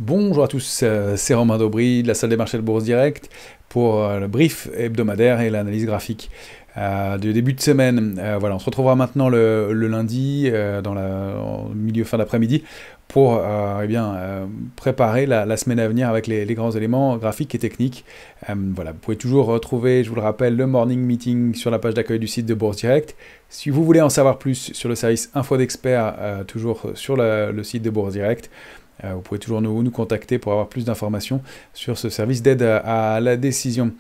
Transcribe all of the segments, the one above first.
Bonjour à tous, c'est Romain Daubry de la salle des marchés de Bourse Direct pour le brief hebdomadaire et l'analyse graphique du début de semaine. Voilà, on se retrouvera maintenant le lundi, au milieu fin d'après-midi, pour préparer la semaine à venir avec les grands éléments graphiques et techniques. Voilà, vous pouvez toujours retrouver, je vous le rappelle, le morning meeting sur la page d'accueil du site de Bourse Direct. Si vous voulez en savoir plus sur le service Info d'Expert, toujours sur le site de Bourse Direct, vous pouvez toujours nous contacter pour avoir plus d'informations sur ce service d'aide à la décision.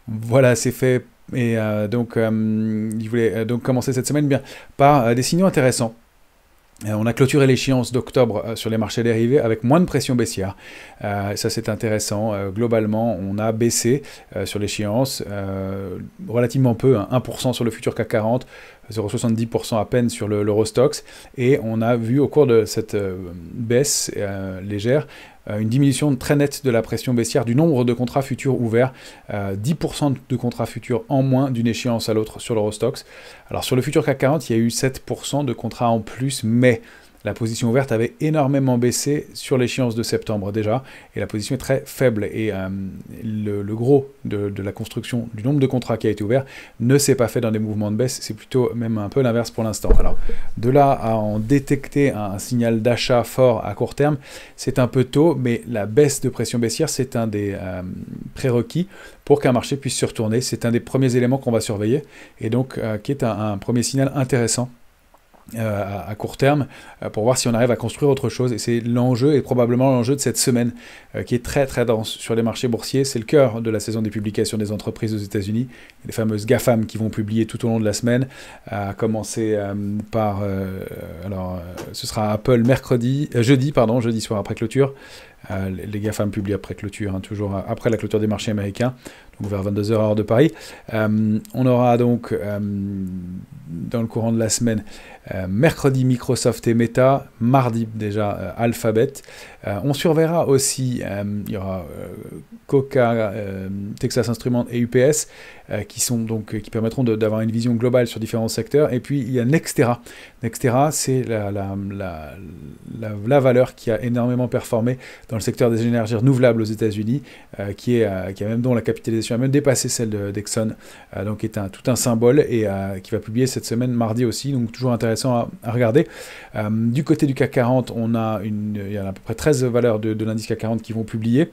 Voilà, c'est fait. Et je voulais donc commencer cette semaine par des signaux intéressants. On a clôturé l'échéance d'octobre sur les marchés dérivés avec moins de pression baissière. Ça, c'est intéressant. Globalement, on a baissé sur l'échéance relativement peu, 1% sur le futur CAC 40, 0,70% à peine sur l'Eurostoxx. Et on a vu au cours de cette baisse légère une diminution très nette de la pression baissière du nombre de contrats futurs ouverts, 10% de contrats futurs en moins d'une échéance à l'autre sur l'Eurostoxx. Alors sur le futur CAC 40, il y a eu 7% de contrats en plus, mais la position ouverte avait énormément baissé sur l'échéance de septembre déjà, et la position est très faible. Et le gros de la construction du nombre de contrats qui a été ouvert ne s'est pas fait dans des mouvements de baisse, c'est plutôt même un peu l'inverse pour l'instant. Alors de là à en détecter un signal d'achat fort à court terme, c'est un peu tôt, mais la baisse de pression baissière, c'est un des prérequis pour qu'un marché puisse se retourner. C'est un des premiers éléments qu'on va surveiller, et donc qui est un premier signal intéressant à court terme pour voir si on arrive à construire autre chose. Et c'est l'enjeu, et probablement l'enjeu de cette semaine qui est très très dense sur les marchés boursiers. C'est le cœur de la saison des publications des entreprises aux États-Unis, les fameuses GAFAM qui vont publier tout au long de la semaine, à commencer par ce sera Apple jeudi soir après clôture. Les GAFAM publient après clôture, toujours après la clôture des marchés américains, donc vers 22h heure de Paris. On aura donc dans le courant de la semaine mercredi Microsoft et Meta, mardi déjà Alphabet. On surveillera aussi, il y aura Coca, Texas Instruments et UPS qui permettront d'avoir une vision globale sur différents secteurs. Et puis il y a Nextera. Nextera, c'est la valeur qui a énormément performé dans le secteur des énergies renouvelables aux États-Unis, dont la capitalisation a même dépassé celle d'Exxon, donc est tout un symbole, et qui va publier cette semaine mardi aussi, donc toujours intéressant à regarder. Du côté du CAC 40, il y a à peu près 13 valeurs de l'indice CAC 40 qui vont publier.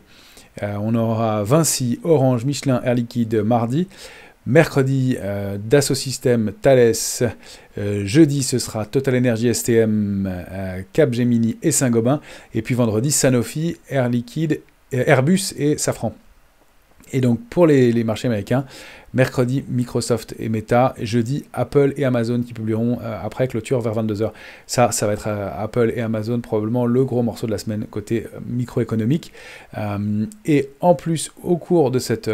On aura Vinci, Orange, Michelin, Air Liquide mardi. Mercredi, Dassault Systèmes, Thales. Jeudi, ce sera Total Energy, STM, Capgemini et Saint-Gobain. Et puis vendredi, Sanofi, Air Liquide, Airbus et Safran. Et donc pour les marchés américains, mercredi Microsoft et Meta, jeudi Apple et Amazon qui publieront après clôture vers 22h. Ça va être Apple et Amazon probablement le gros morceau de la semaine côté microéconomique. Et en plus, au cours de cette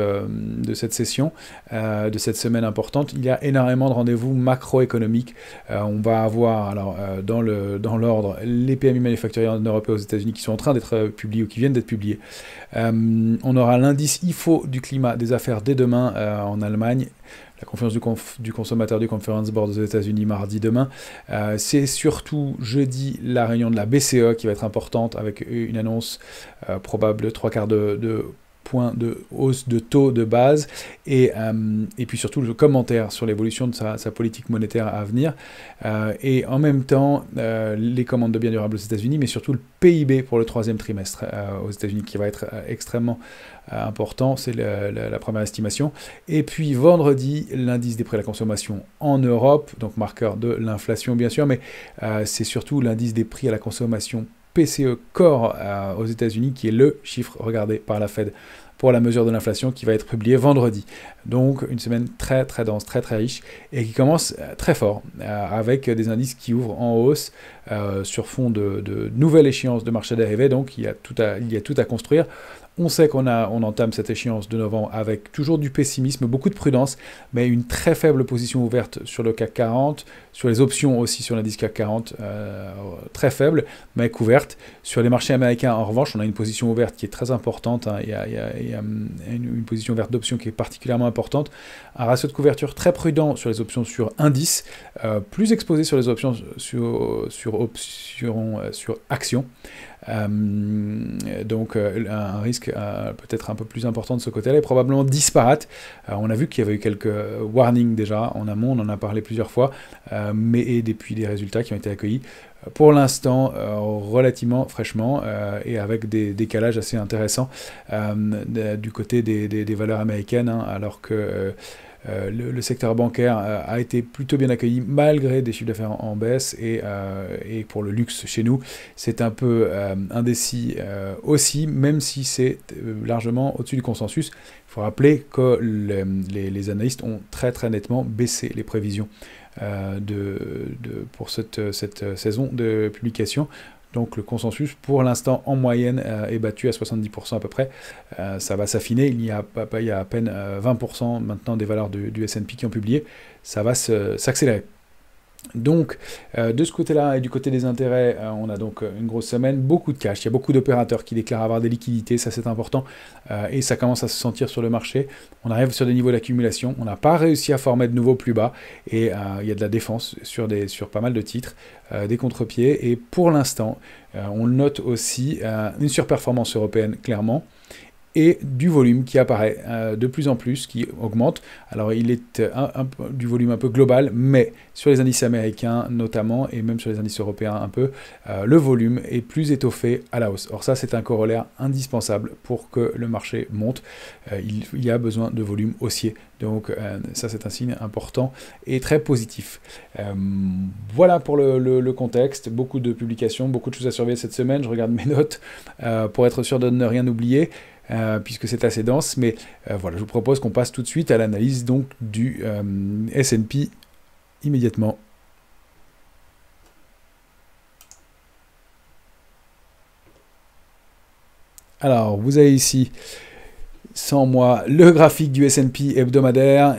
session, de cette semaine importante, il y a énormément de rendez-vous macroéconomiques. On va avoir dans l'ordre les PMI manufacturiers en Europe et aux États-Unis qui sont en train d'être publiés ou qui viennent d'être publiés. On aura l'indice IFO du climat des affaires dès demain en Allemagne, la conférence du consommateur du Conference Board aux États-Unis mardi demain. C'est surtout jeudi la réunion de la BCE qui va être importante avec une annonce probable de 3/4 de points de hausse de taux de base, et puis surtout le commentaire sur l'évolution de sa politique monétaire à venir, et en même temps les commandes de biens durables aux États-Unis, mais surtout le PIB pour le troisième trimestre aux États-Unis qui va être extrêmement important, c'est la première estimation. Et puis vendredi, l'indice des prix à la consommation en Europe, donc marqueur de l'inflation bien sûr, mais c'est surtout l'indice des prix à la consommation PCE Core aux États-Unis, qui est le chiffre regardé par la Fed pour la mesure de l'inflation, qui va être publié vendredi. Donc une semaine très très dense, très très riche, et qui commence très fort, avec des indices qui ouvrent en hausse sur fond de nouvelle échéance de marché dérivé. Donc il y a tout à construire. On sait qu'on entame cette échéance de novembre avec toujours du pessimisme, beaucoup de prudence, mais une très faible position ouverte sur le CAC 40, sur les options aussi sur l'indice CAC 40, très faible, mais couverte. Sur les marchés américains, en revanche, on a une position ouverte qui est très importante, hein. Il y a une position ouverte d'options qui est particulièrement importante, un ratio de couverture très prudent sur les options sur indice, plus exposé sur les options sur actions. Donc un risque peut-être un peu plus important de ce côté-là, et probablement disparate. On a vu qu'il y avait eu quelques warnings déjà en amont, on en a parlé plusieurs fois, et depuis des résultats qui ont été accueillis pour l'instant relativement fraîchement et avec des décalages assez intéressants du côté des valeurs américaines, hein, alors que le secteur bancaire a été plutôt bien accueilli malgré des chiffres d'affaires en baisse, et pour le luxe chez nous c'est un peu indécis aussi, même si c'est largement au-dessus du consensus. Il faut rappeler que les analystes ont très très nettement baissé les prévisions pour cette saison de publication. Donc le consensus, pour l'instant, en moyenne, est battu à 70% à peu près. Ça va s'affiner. Il y a à peine 20% maintenant des valeurs du S&P qui ont publié. Ça va s'accélérer. Donc, de ce côté-là et du côté des intérêts, on a donc une grosse semaine, beaucoup de cash. Il y a beaucoup d'opérateurs qui déclarent avoir des liquidités, ça c'est important, et ça commence à se sentir sur le marché. On arrive sur des niveaux d'accumulation, on n'a pas réussi à former de nouveaux plus bas, et il y a de la défense sur pas mal de titres, des contre-pieds, et pour l'instant, on note aussi une surperformance européenne, clairement, et du volume qui apparaît de plus en plus, qui augmente. Alors il est du volume un peu global, mais sur les indices américains notamment, et même sur les indices européens un peu, le volume est plus étoffé à la hausse. Or ça, c'est un corollaire indispensable pour que le marché monte. Il y a besoin de volume haussier. Donc ça, c'est un signe important et très positif. Voilà pour le contexte. Beaucoup de publications, beaucoup de choses à surveiller cette semaine. Je regarde mes notes pour être sûr de ne rien oublier. Puisque c'est assez dense, mais voilà, je vous propose qu'on passe tout de suite à l'analyse donc du S&P immédiatement. Alors, vous avez ici, sans moi, le graphique du S&P hebdomadaire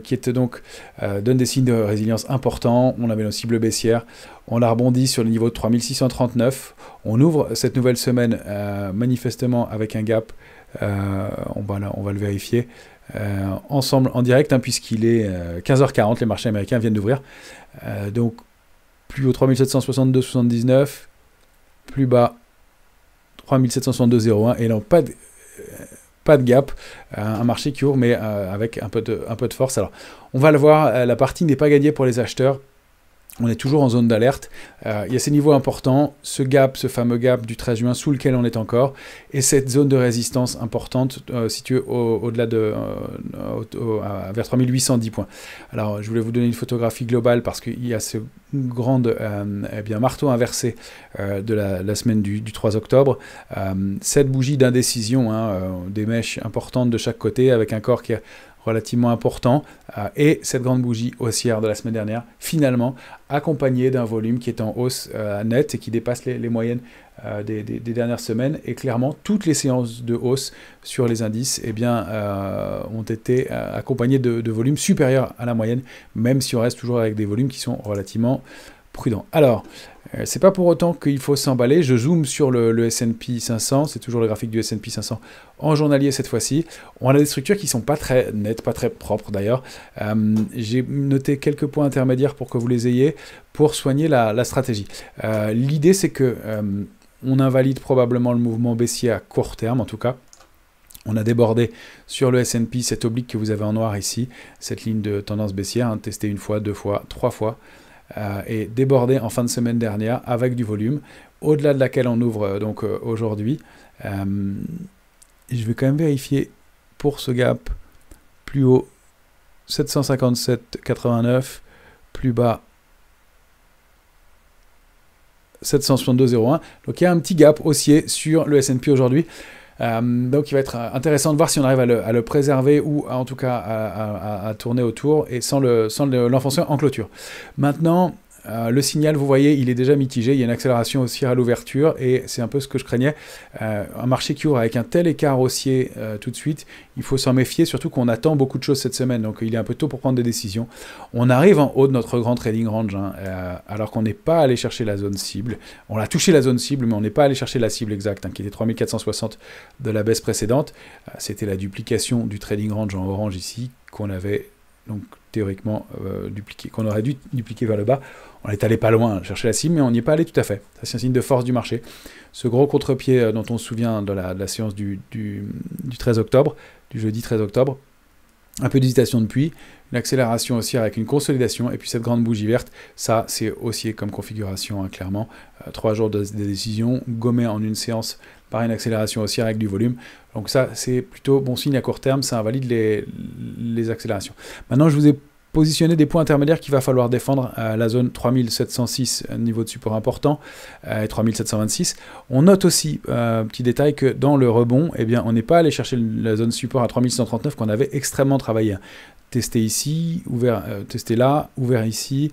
qui est donc donne des signes de résilience importants. On avait nos cibles baissières. On a rebondi sur le niveau de 3639. On ouvre cette nouvelle semaine manifestement avec un gap. On va le vérifier ensemble en direct, hein, puisqu'il est 15h40. Les marchés américains viennent d'ouvrir. Donc plus haut 3762,79. Plus bas 3762,01. Et non, pas de gap, un marché qui ouvre, mais avec un peu de force. Alors, on va le voir, la partie n'est pas gagnée pour les acheteurs. On est toujours en zone d'alerte. Il y a ces niveaux importants, ce fameux gap du 13 juin sous lequel on est encore, et cette zone de résistance importante située au-delà vers 3810 points. Alors, je voulais vous donner une photographie globale parce qu'il y a ce grand marteau inversé de la semaine du 3 octobre. Cette bougie d'indécision, des mèches importantes de chaque côté avec un corps qui est relativement important, et cette grande bougie haussière de la semaine dernière, finalement accompagnée d'un volume qui est en hausse nette et qui dépasse les moyennes des dernières semaines. Et clairement, toutes les séances de hausse sur les indices ont été accompagnées de volumes supérieurs à la moyenne, même si on reste toujours avec des volumes qui sont relativement prudents. Alors, c'est pas pour autant qu'il faut s'emballer. Je zoome sur le S&P 500, c'est toujours le graphique du S&P 500 en journalier cette fois-ci. On a des structures qui sont pas très nettes, pas très propres d'ailleurs. J'ai noté quelques points intermédiaires pour que vous les ayez pour soigner la stratégie. L'idée, c'est que on invalide probablement le mouvement baissier à court terme, en tout cas. On a débordé sur le S&P cette oblique que vous avez en noir ici, cette ligne de tendance baissière, testée une fois, deux fois, trois fois. Et débordé en fin de semaine dernière avec du volume, au-delà de laquelle on ouvre donc aujourd'hui. Je vais quand même vérifier pour ce gap plus haut 757,89, plus bas 762,01. Donc il y a un petit gap haussier sur le S&P aujourd'hui. Donc il va être intéressant de voir si on arrive à le préserver ou en tout cas à tourner autour et sans l'enfoncer en clôture. Maintenant, le signal, vous voyez, il est déjà mitigé. Il y a une accélération haussière à l'ouverture et c'est un peu ce que je craignais. Un marché qui ouvre avec un tel écart haussier tout de suite, il faut s'en méfier, surtout qu'on attend beaucoup de choses cette semaine. Donc il est un peu tôt pour prendre des décisions. On arrive en haut de notre grand trading range, alors qu'on n'est pas allé chercher la zone cible. On a touché la zone cible, mais on n'est pas allé chercher la cible exacte, qui était 3460 de la baisse précédente. C'était la duplication du trading range en orange ici qu'on avait donc théoriquement qu'on aurait dû dupliquer vers le bas. On est allé pas loin chercher la cible, mais on n'y est pas allé tout à fait. Ça, c'est un signe de force du marché. Ce gros contre-pied dont on se souvient de la séance du 13 octobre, du jeudi 13 octobre, un peu d'hésitation depuis, une accélération haussière avec une consolidation, et puis cette grande bougie verte, ça c'est haussier comme configuration, hein, clairement. 3 jours de décision, gommé en une séance par une accélération haussière avec du volume. Donc ça c'est plutôt bon signe à court terme, ça invalide les accélérations. Maintenant je vous ai positionner des points intermédiaires qu'il va falloir défendre à la zone 3706, niveau de support important, et 3726. On note aussi, petit détail, que dans le rebond, eh bien, on n'est pas allé chercher la zone support à 3139 qu'on avait extrêmement travaillé. Testé ici, ouvert, testé là, ouvert ici,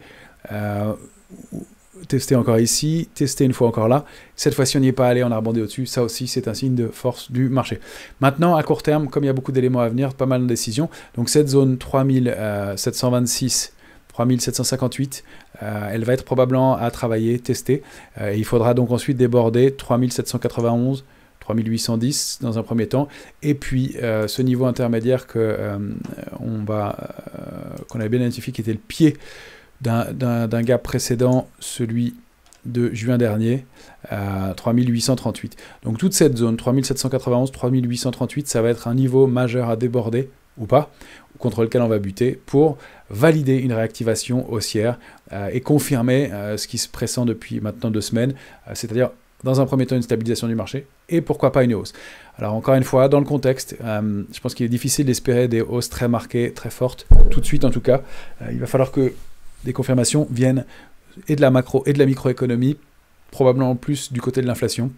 testé encore ici, testé une fois encore là. Cette fois-ci, on n'y est pas allé, on a rebondi au-dessus. Ça aussi, c'est un signe de force du marché. Maintenant, à court terme, comme il y a beaucoup d'éléments à venir, pas mal de décisions. Donc cette zone 3726, 3758, elle va être probablement à travailler, tester. Il faudra donc ensuite déborder 3791, 3810 dans un premier temps. Et puis, ce niveau intermédiaire qu'on avait bien identifié, qui était le pied d'un gap précédent, celui de juin dernier, à 3838. Donc toute cette zone, 3791, 3838, ça va être un niveau majeur à déborder, ou pas, contre lequel on va buter, pour valider une réactivation haussière et confirmer ce qui se pressent depuis maintenant 2 semaines, c'est-à-dire dans un premier temps une stabilisation du marché, et pourquoi pas une hausse. Alors encore une fois, dans le contexte, je pense qu'il est difficile d'espérer des hausses très marquées, très fortes, tout de suite en tout cas. Il va falloir que des confirmations viennent et de la macro et de la microéconomie, probablement plus du côté de l'inflation,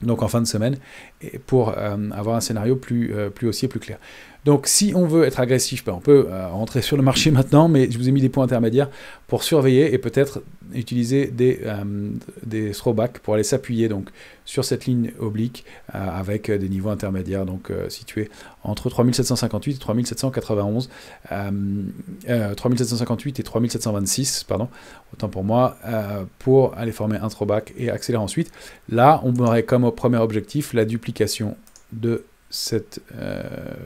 donc en fin de semaine, et pour avoir un scénario plus haussier, plus clair. Donc si on veut être agressif, on peut rentrer sur le marché maintenant, mais je vous ai mis des points intermédiaires pour surveiller et peut-être utiliser des throwbacks pour aller s'appuyer donc sur cette ligne oblique avec des niveaux intermédiaires donc situés entre 3758 et 3791, 3758 et 3726, pardon, autant pour moi, pour aller former un throwback et accélérer ensuite. Là, on aurait comme premier objectif la duplication de cette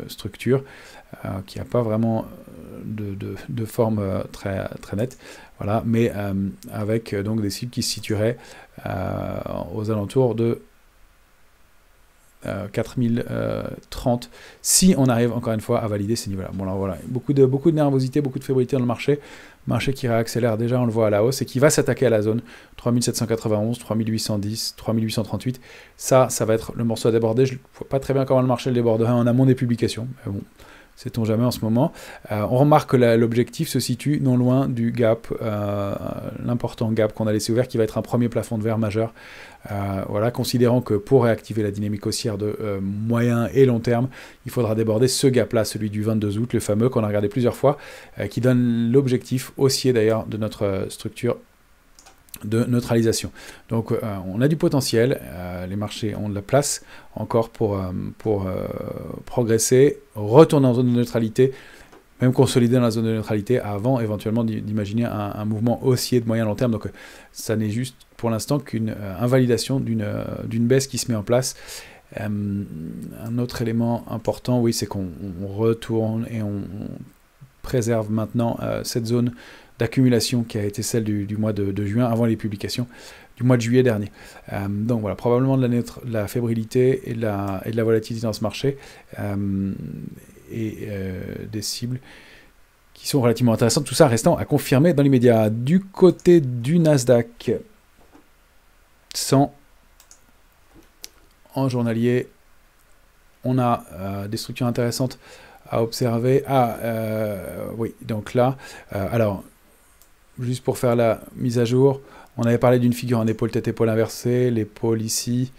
structure qui n'a pas vraiment de forme très nette, voilà, mais avec donc des cibles qui se situeraient aux alentours de 4030 si on arrive encore une fois à valider ces niveaux-là. Bon, alors voilà, beaucoup de nervosité, beaucoup de fébrilité dans le marché qui réaccélère déjà, on le voit à la hausse, et qui va s'attaquer à la zone 3791, 3810, 3838. Ça va être le morceau à déborder. Je ne vois pas très bien comment le marché le déborderait en amont des publications, mais bon, sait-on jamais en ce moment. On remarque que l'objectif se situe non loin du gap, l'important gap qu'on a laissé ouvert, qui va être un premier plafond de verre majeur. Voilà, considérant que pour réactiver la dynamique haussière de moyen et long terme, il faudra déborder ce gap-là, celui du 22 août, le fameux qu'on a regardé plusieurs fois, qui donne l'objectif haussier d'ailleurs de notre structure de neutralisation. Donc on a du potentiel, les marchés ont de la place encore pour progresser, retourner en zone de neutralité, même consolider dans la zone de neutralité avant éventuellement d'imaginer un mouvement haussier de moyen long terme. Donc ça n'est juste pour l'instant qu'une invalidation d'une baisse qui se met en place. Un autre élément important, oui, c'est qu'on retourne et on préserve maintenant cette zone d'accumulation qui a été celle du mois de juin avant les publications du mois de juillet dernier. Donc voilà, probablement de la fébrilité et de la volatilité dans ce marché et des cibles qui sont relativement intéressantes. Tout ça restant à confirmer dans l'immédiat. Du côté du Nasdaq 100 en journalier, on a des structures intéressantes à observer. Oui, donc là, alors, juste pour faire la mise à jour, on avait parlé d'une figure en épaule tête-épaule inversée, l'épaule ici,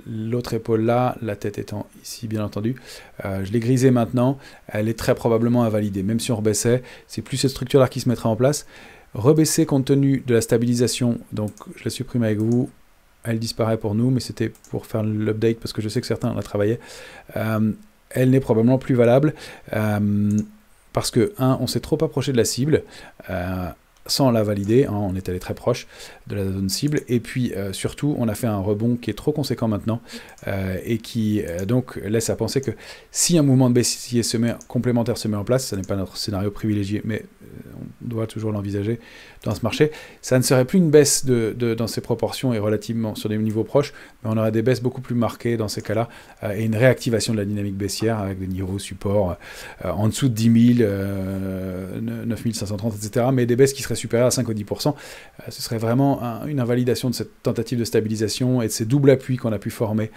l'autre épaule là, la tête étant ici bien entendu. Je l'ai grisée maintenant, elle est très probablement invalidée. Même si on rebaissait, c'est plus cette structure-là qui se mettra en place. Rebaisser compte tenu de la stabilisation, donc je la supprime avec vous, elle disparaît pour nous, mais c'était pour faire l'update parce que je sais que certains la travaillaient. Elle n'est probablement plus valable parce que, on s'est trop approché de la cible. sans la valider, hein, on est allé très proche de la zone cible, et puis surtout on a fait un rebond qui est trop conséquent maintenant, et qui donc laisse à penser que si un mouvement de baissier complémentaire se met en place, ce n'est pas notre scénario privilégié, mais on doit toujours l'envisager dans ce marché, ça ne serait plus une baisse dans ces proportions et relativement sur des niveaux proches, mais on aurait des baisses beaucoup plus marquées dans ces cas-là, et une réactivation de la dynamique baissière avec des niveaux support en dessous de 10 000, 9 530, etc., mais des baisses qui seraient supérieures à 5 ou 10%, ce serait vraiment une invalidation de cette tentative de stabilisation et de ces doubles appuis qu'on a pu former,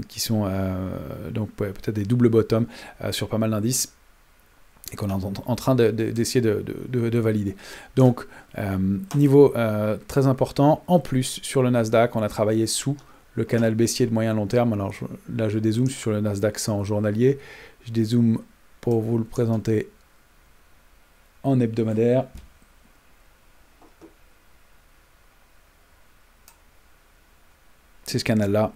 qui sont donc peut-être des doubles bottoms sur pas mal d'indices, et qu'on est en train d'essayer de valider. Donc, niveau très important. En plus, sur le Nasdaq, on a travaillé sous le canal baissier de moyen long terme. Alors là, je dézoome sur le Nasdaq 100 journalier. Je dézoome pour vous le présenter en hebdomadaire. C'est ce canal-là.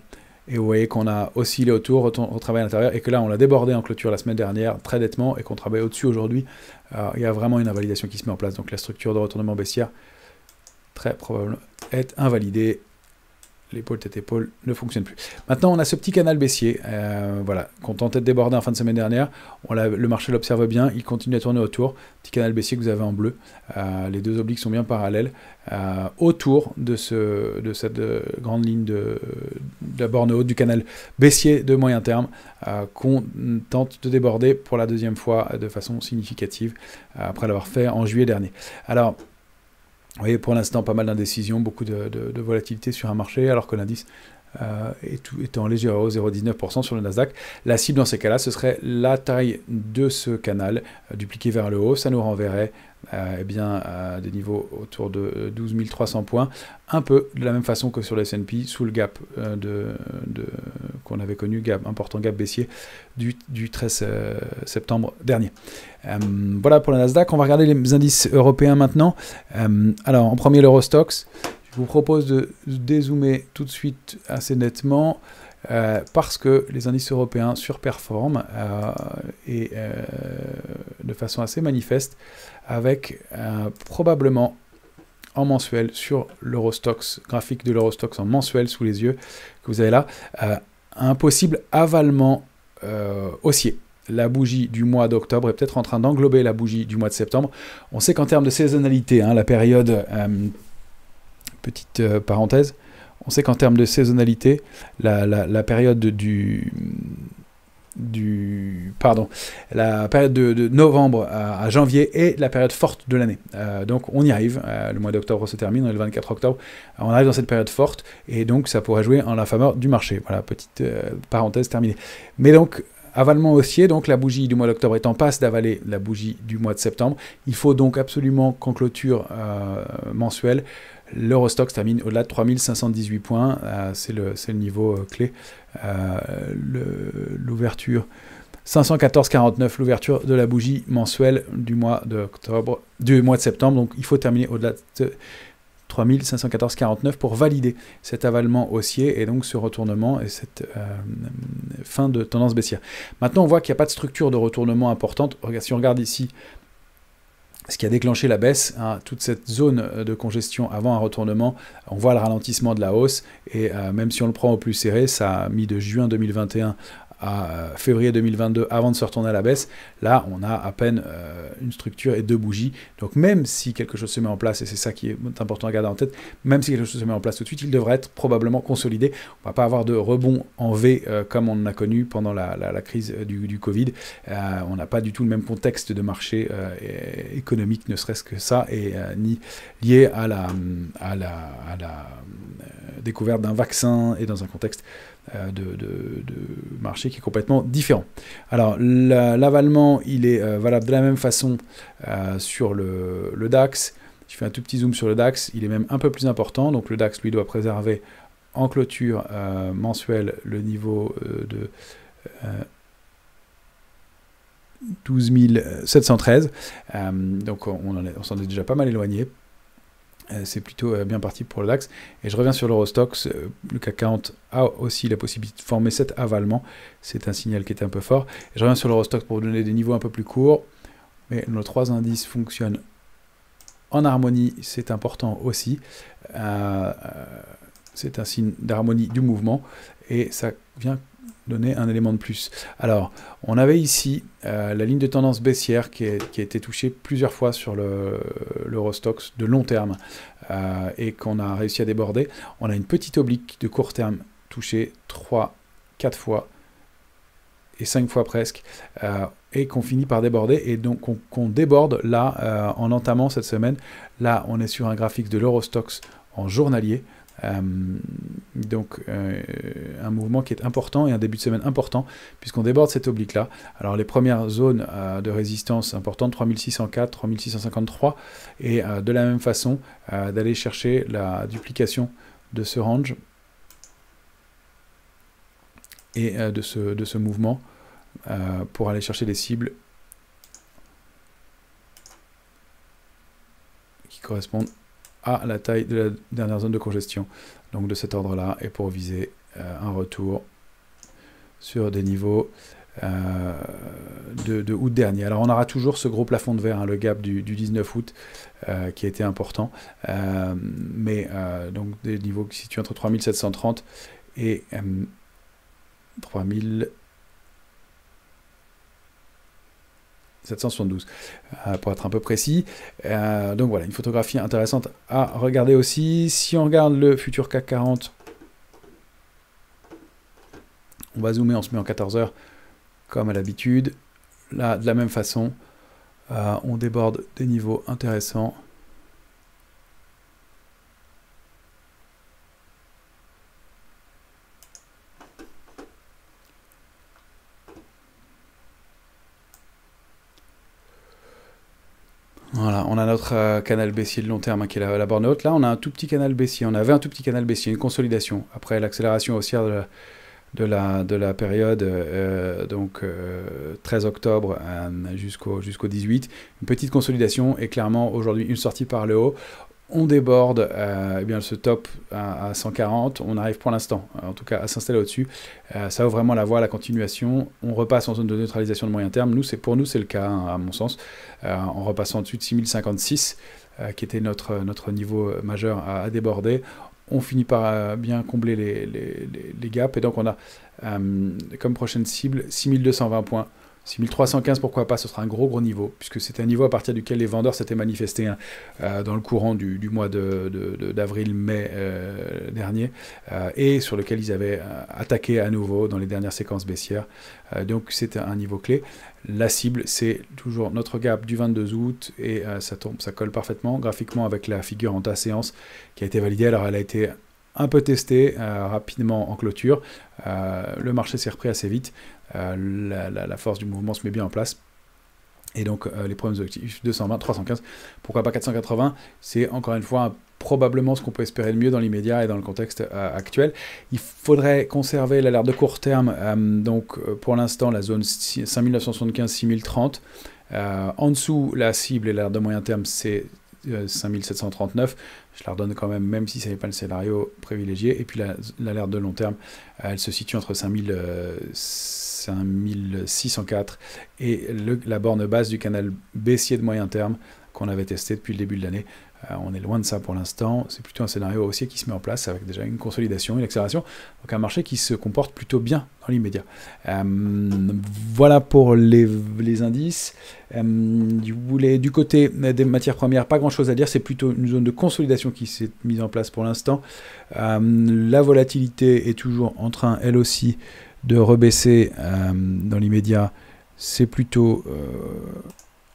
Et vous voyez qu'on a oscillé autour, retravaillé à l'intérieur, et que là, on l'a débordé en clôture la semaine dernière, très nettement, et qu'on travaille au-dessus aujourd'hui. Il y a vraiment une invalidation qui se met en place. Donc la structure de retournement baissière, très probablement, est invalidée. L'épaule tête-épaule ne fonctionne plus. Maintenant, on a ce petit canal baissier, voilà, qu'on tentait de déborder en fin de semaine dernière. Le marché l'observe bien, il continue à tourner autour. Petit canal baissier que vous avez en bleu. Les deux obliques sont bien parallèles. Autour de cette grande ligne de la borne haute du canal baissier de moyen terme, qu'on tente de déborder pour la deuxième fois de façon significative, après l'avoir fait en juillet dernier. Alors, vous voyez, pour l'instant, pas mal d'indécisions, beaucoup de volatilité sur un marché, alors que l'indice est en légère hausse, 0,19% sur le Nasdaq. La cible dans ces cas-là, ce serait la taille de ce canal dupliqué vers le haut. Ça nous renverrait eh bien, à des niveaux autour de 12 300 points, un peu de la même façon que sur le S&P, sous le gap qu'on avait connu, important gap baissier du 13 septembre dernier. Voilà pour le Nasdaq. On va regarder les indices européens maintenant. Alors, en premier, l'Eurostoxx. Je vous propose de dézoomer tout de suite assez nettement parce que les indices européens surperforment et de façon assez manifeste, avec probablement en mensuel sur l'Eurostoxx, graphique de l'Eurostoxx en mensuel sous les yeux que vous avez là, un possible avalement haussier. La bougie du mois d'octobre est peut-être en train d'englober la bougie du mois de septembre. On sait qu'en termes de saisonnalité, la période... petite parenthèse, on sait qu'en termes de saisonnalité, la période la période de novembre à janvier est la période forte de l'année. Donc on y arrive, le mois d'octobre se termine, on est le 24 octobre, on arrive dans cette période forte, et donc ça pourrait jouer en la faveur du marché. Voilà, petite parenthèse terminée. Mais donc, avalement haussier, donc la bougie du mois d'octobre est en passe d'avaler la bougie du mois de septembre. Il faut donc absolument qu'en clôture mensuelle, l'Eurostoxx termine au-delà de 3518 points, c'est le niveau clé. L'ouverture 514,49, l'ouverture de la bougie mensuelle du mois de septembre. Donc il faut terminer au-delà de 3514,49 pour valider cet avalement haussier et donc ce retournement et cette fin de tendance baissière. Maintenant, on voit qu'il n'y a pas de structure de retournement importante. Si on regarde ici, ce qui a déclenché la baisse, toute cette zone de congestion avant un retournement, on voit le ralentissement de la hausse, et même si on le prend au plus serré, ça a mis de juin 2021 à février 2022 avant de se retourner à la baisse. Là, on a à peine une structure et deux bougies. Donc même si quelque chose se met en place, et c'est ça qui est important à garder en tête, même si quelque chose se met en place tout de suite, il devrait être probablement consolidé. On ne va pas avoir de rebond en V comme on a connu pendant la crise du Covid. On n'a pas du tout le même contexte de marché économique, ne serait-ce que ça, et ni lié à la découverte d'un vaccin et dans un contexte de marché qui est complètement différent. Alors, l'avalement, il est valable de la même façon sur le DAX. Je fais un tout petit zoom sur le DAX, il est même un peu plus important. Donc, le DAX, lui, doit préserver en clôture mensuelle le niveau de 12 713. Donc, on s'en est déjà pas mal éloigné. C'est plutôt bien parti pour le DAX. Et je reviens sur l'Eurostoxx. Le CAC 40 a aussi la possibilité de former cet avalement. C'est un signal qui était un peu fort. Et je reviens sur l'Eurostoxx pour vous donner des niveaux un peu plus courts. Mais nos trois indices fonctionnent en harmonie, c'est important aussi. C'est un signe d'harmonie du mouvement et ça vient donner un élément de plus. Alors, on avait ici la ligne de tendance baissière qui a été touchée plusieurs fois sur l'Eurostoxx de long terme et qu'on a réussi à déborder. On a une petite oblique de court terme touchée 3, 4 fois et 5 fois presque, et qu'on finit par déborder, et donc qu'on déborde là, en entamant cette semaine. Là, on est sur un graphique de l'Eurostoxx en journalier, donc un mouvement qui est important et un début de semaine important puisqu'on déborde cette oblique là. Alors les premières zones de résistance importantes, 3604, 3653, et de la même façon d'aller chercher la duplication de ce range et de ce mouvement pour aller chercher des cibles qui correspondent à la taille de la dernière zone de congestion, donc de cet ordre-là, et pour viser un retour sur des niveaux de août dernier. Alors on aura toujours ce gros plafond de verre, hein, le gap du 19 août, qui a été important, mais donc des niveaux qui se situent entre 3730 et 3772 pour être un peu précis. Donc voilà, une photographie intéressante à regarder aussi. Si on regarde le futur CAC 40, on va zoomer, on se met en 14 heures comme à l'habitude. Là, de la même façon, on déborde des niveaux intéressants. Voilà, on a notre canal baissier de long terme, hein, qui est la borne haute. Là, on a un tout petit canal baissier. On avait un tout petit canal baissier, une consolidation. Après l'accélération haussière de la période, donc 13 octobre jusqu'au 18, une petite consolidation et clairement aujourd'hui une sortie par le haut. On déborde eh bien, ce top à 140, on arrive pour l'instant, en tout cas à s'installer au-dessus. Ça ouvre vraiment la voie à la continuation. On repasse en zone de neutralisation de moyen terme. Pour nous, c'est le cas, hein, à mon sens, en repassant au-dessus de 6056, qui était notre niveau majeur à déborder. On finit par bien combler les gaps, et donc on a comme prochaine cible 6220 points. 6315, pourquoi pas, ce sera un gros niveau, puisque c'est un niveau à partir duquel les vendeurs s'étaient manifestés, hein, dans le courant du mois d'avril-mai dernier, et sur lequel ils avaient attaqué à nouveau dans les dernières séquences baissières. Donc c'est un niveau clé. La cible, c'est toujours notre gap du 22 août, et ça colle parfaitement graphiquement avec la figure en ta séance qui a été validée. Alors elle a été un peu testé rapidement en clôture. Le marché s'est repris assez vite. La force du mouvement se met bien en place. Et donc les premiers objectifs 220, 315, pourquoi pas 480, c'est encore une fois probablement ce qu'on peut espérer de mieux dans l'immédiat et dans le contexte actuel. Il faudrait conserver l'alerte de court terme, donc pour l'instant la zone 5975-6030. En dessous, la cible et l'alerte de moyen terme, c'est 5739, je la redonne quand même si ce n'est pas le scénario privilégié. Et puis l'alerte de long terme, elle se situe entre 5604 et la borne basse du canal baissier de moyen terme qu'on avait testé depuis le début de l'année. On est loin de ça pour l'instant, c'est plutôt un scénario haussier qui se met en place avec déjà une consolidation, une accélération, donc un marché qui se comporte plutôt bien dans l'immédiat. Voilà pour les indices. Du côté des matières premières, pas grand chose à dire, c'est plutôt une zone de consolidation qui s'est mise en place pour l'instant. La volatilité est toujours en train, elle aussi, de rebaisser dans l'immédiat. C'est plutôt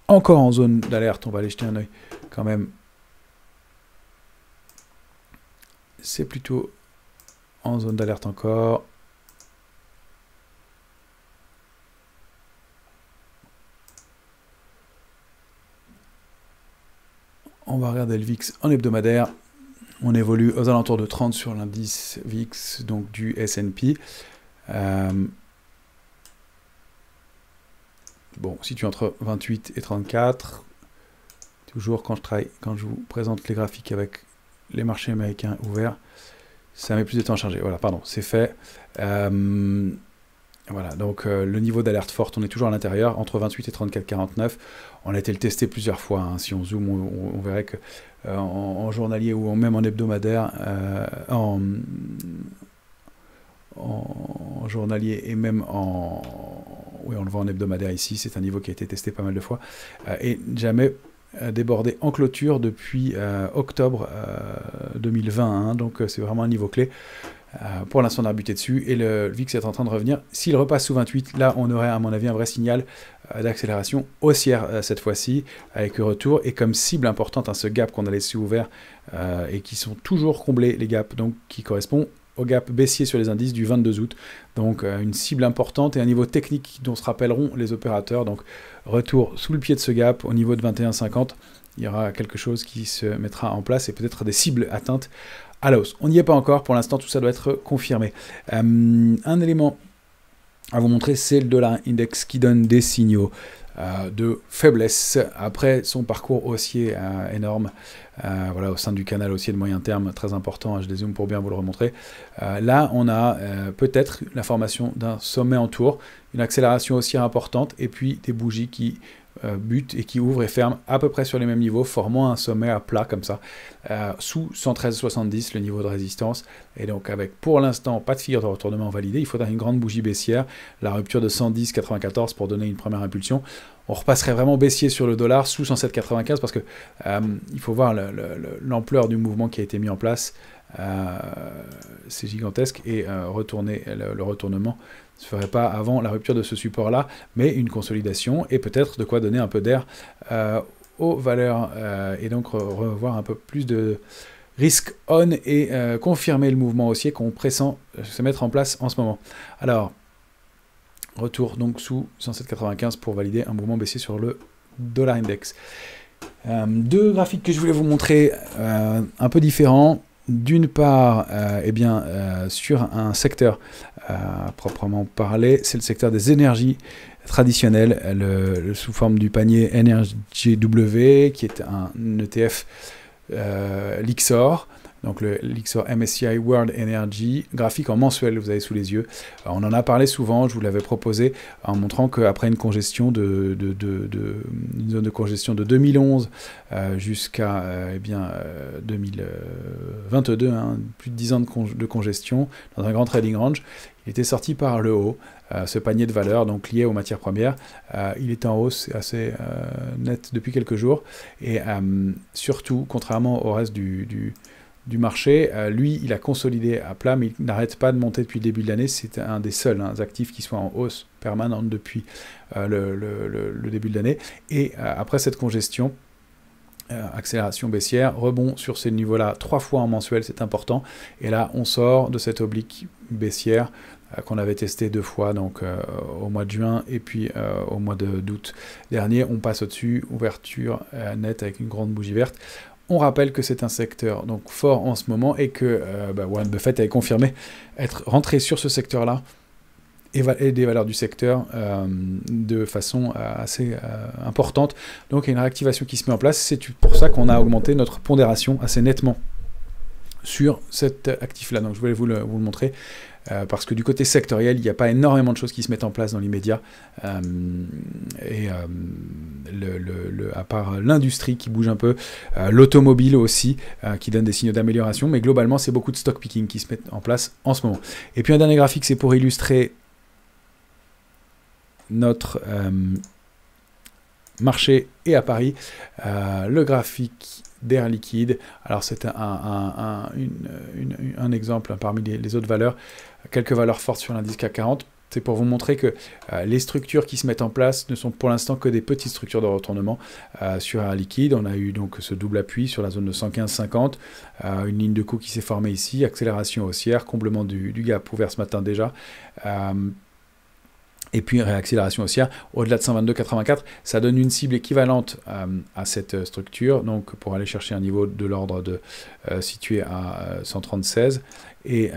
encore en zone d'alerte, on va aller jeter un œil quand même. C'est plutôt en zone d'alerte encore. On va regarder le VIX en hebdomadaire. On évolue aux alentours de 30 sur l'indice VIX, donc du S&P. Bon, situé entre 28 et 34. Toujours quand je vous présente les graphiques avec les marchés américains ouverts, ça met plus de temps à charger. Voilà, pardon, c'est fait. Voilà, donc le niveau d'alerte forte, on est toujours à l'intérieur, entre 28 et 34,49. On a été le tester plusieurs fois, hein. Si on zoome, on verrait que en journalier ou même en hebdomadaire, en journalier et même oui, on le voit en hebdomadaire ici, c'est un niveau qui a été testé pas mal de fois, et jamais débordé en clôture depuis octobre 2020, hein. Donc c'est vraiment un niveau clé. Pour l'instant, on a buté dessus et le VIX est en train de revenir. S'il repasse sous 28, là, on aurait, à mon avis, un vrai signal d'accélération haussière cette fois-ci, avec le retour et comme cible importante, hein, ce gap qu'on a laissé ouvert et qui sont toujours comblés, les gaps, donc qui correspond au gap baissier sur les indices du 22 août. Donc une cible importante et un niveau technique dont se rappelleront les opérateurs. Donc retour sous le pied de ce gap au niveau de 21,50. Il y aura quelque chose qui se mettra en place et peut-être des cibles atteintes à la hausse. On n'y est pas encore, pour l'instant tout ça doit être confirmé. Un élément à vous montrer, c'est le dollar index qui donne des signaux de faiblesse après son parcours haussier énorme, voilà, au sein du canal haussier de moyen terme très important, je dézoome pour bien vous le remontrer. Là on a peut-être la formation d'un sommet en tour, une accélération haussière importante et puis des bougies qui butent et qui ouvrent et ferment à peu près sur les mêmes niveaux, formant un sommet à plat comme ça, sous 113,70, le niveau de résistance. Et donc avec pour l'instant pas de figure de retournement validée, il faudra une grande bougie baissière, la rupture de 110,94 pour donner une première impulsion. On repasserait vraiment baissier sur le dollar sous 107,95 parce que il faut voir l'ampleur du mouvement qui a été mis en place. C'est gigantesque et retourner le retournement ne se ferait pas avant la rupture de ce support là, mais une consolidation et peut-être de quoi donner un peu d'air aux valeurs et donc revoir un peu plus de risk on et confirmer le mouvement haussier qu'on pressent se mettre en place en ce moment. Alors retour donc sous 107,95 pour valider un mouvement baissier sur le dollar index. Deux graphiques que je voulais vous montrer un peu différents. D'une part, sur un secteur proprement parlé, c'est le secteur des énergies traditionnelles, sous forme du panier NRGW, qui est un ETF Lixor, donc le Lixor MSCI World Energy, graphique en mensuel, vous avez sous les yeux. On en a parlé souvent, je vous l'avais proposé, en montrant qu'après une congestion une zone de congestion de 2011 jusqu'à 2022, hein, plus de 10 ans de congestion, dans un grand trading range, il était sorti par le haut, ce panier de valeurs, donc lié aux matières premières. Il est en hausse assez net depuis quelques jours, et surtout, contrairement au reste du marché, lui, il a consolidé à plat, mais il n'arrête pas de monter depuis le début de l'année. C'est un des seuls actifs qui soit en hausse permanente depuis le début de l'année. Et après cette congestion, accélération baissière, rebond sur ces niveaux-là 3 fois en mensuel, c'est important. Et là, on sort de cette oblique baissière qu'on avait testé 2 fois, donc au mois de juin et puis au mois d'août dernier. On passe au-dessus, ouverture nette avec une grande bougie verte. On rappelle que c'est un secteur donc fort en ce moment et que Warren Buffett avait confirmé être rentré sur ce secteur-là et des valeurs du secteur de façon assez importante. Donc il y a une réactivation qui se met en place. C'est pour ça qu'on a augmenté notre pondération assez nettement sur cet actif-là. Donc je voulais vous le montrer. Parce que du côté sectoriel, il n'y a pas énormément de choses qui se mettent en place dans l'immédiat, à part l'industrie qui bouge un peu, l'automobile aussi, qui donne des signaux d'amélioration, mais globalement, c'est beaucoup de stock picking qui se mettent en place en ce moment. Et puis un dernier graphique, c'est pour illustrer notre marché et à Paris, le graphique d'Air Liquide. Alors c'est un exemple parmi les autres valeurs, quelques valeurs fortes sur l'indice CAC 40. C'est pour vous montrer que les structures qui se mettent en place ne sont pour l'instant que des petites structures de retournement. Sur Air Liquide, on a eu donc ce double appui sur la zone de 115,50, une ligne de coup qui s'est formée ici, accélération haussière, comblement du gap ouvert ce matin déjà. Et puis réaccélération haussière au-delà de 122,84, ça donne une cible équivalente à cette structure, donc pour aller chercher un niveau de l'ordre de situé à 136. Et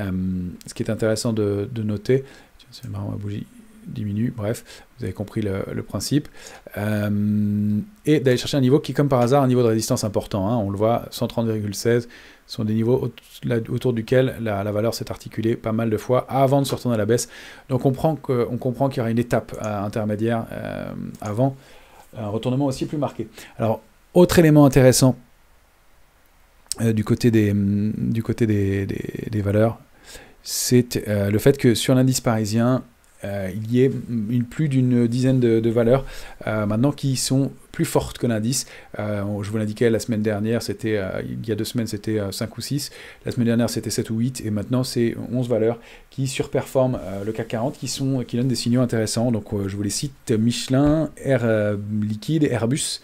ce qui est intéressant de noter, c'est marrant ma bougie diminue, bref, vous avez compris le principe. Et d'aller chercher un niveau qui, comme par hasard, un niveau de résistance important. Hein, on le voit, 130,16 sont des niveaux autour duquel la valeur s'est articulée pas mal de fois avant de se retourner à la baisse. Donc on comprend qu'il y aura une étape intermédiaire avant un retournement aussi plus marqué. Alors, autre élément intéressant du côté des valeurs, c'est le fait que sur l'indice parisien, il y ait plus d'une dizaine de valeurs maintenant qui sont plus fortes que l'indice. Je vous l'indiquais la semaine dernière, il y a 2 semaines c'était 5 ou 6, la semaine dernière c'était 7 ou 8, et maintenant c'est 11 valeurs qui surperforment le CAC 40, qui donnent des signaux intéressants. Donc je vous les cite: Michelin, Air Liquide, Airbus,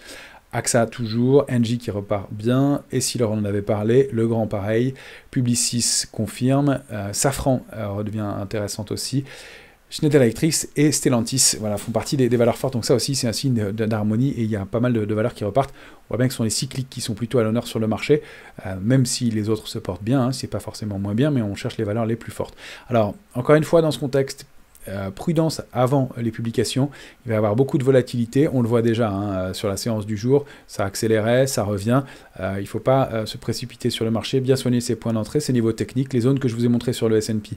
AXA toujours, Engie qui repart bien, Essilor on en avait parlé, Legrand pareil, Publicis confirme, Safran redevient intéressante aussi, Schneider Electric et Stellantis, voilà, font partie des valeurs fortes. Donc ça aussi, c'est un signe d'harmonie, et il y a pas mal de valeurs qui repartent. On voit bien que ce sont les cycliques qui sont plutôt à l'honneur sur le marché, même si les autres se portent bien, hein, c'est pas forcément moins bien, mais on cherche les valeurs les plus fortes. Alors, encore une fois, dans ce contexte, prudence avant les publications, il va y avoir beaucoup de volatilité, on le voit déjà hein, sur la séance du jour, ça accélérait, ça revient, il ne faut pas se précipiter sur le marché, bien soigner ses points d'entrée, ses niveaux techniques. Les zones que je vous ai montrées sur le S&P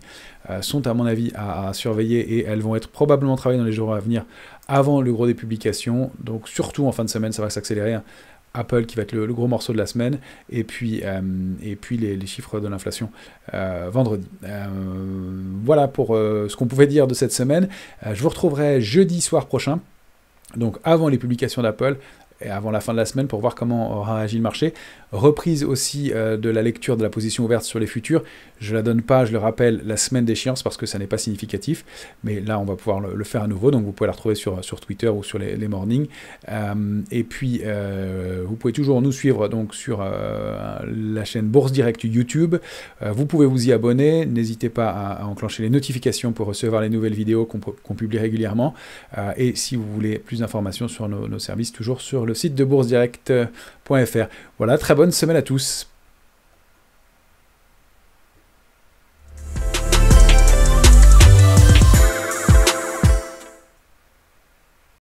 sont à mon avis à surveiller, et elles vont être probablement travaillées dans les jours à venir avant le gros des publications, donc surtout en fin de semaine ça va s'accélérer. Apple qui va être le gros morceau de la semaine, et puis les chiffres de l'inflation vendredi. Voilà pour ce qu'on pouvait dire de cette semaine. Je vous retrouverai jeudi soir prochain, donc avant les publications d'Apple, et avant la fin de la semaine, pour voir comment aura agi le marché. Reprise aussi de la lecture de la position ouverte sur les futurs. Je ne la donne pas, je le rappelle, la semaine d'échéance, parce que ça n'est pas significatif. Mais là, on va pouvoir le faire à nouveau. Donc, vous pouvez la retrouver sur Twitter ou sur les mornings. Et puis, vous pouvez toujours nous suivre donc, sur la chaîne Bourse Direct YouTube. Vous pouvez vous y abonner. N'hésitez pas à enclencher les notifications pour recevoir les nouvelles vidéos qu'on publie régulièrement. Et si vous voulez plus d'informations sur nos services, toujours sur le site de boursedirect.fr. Voilà, très bonne semaine à tous.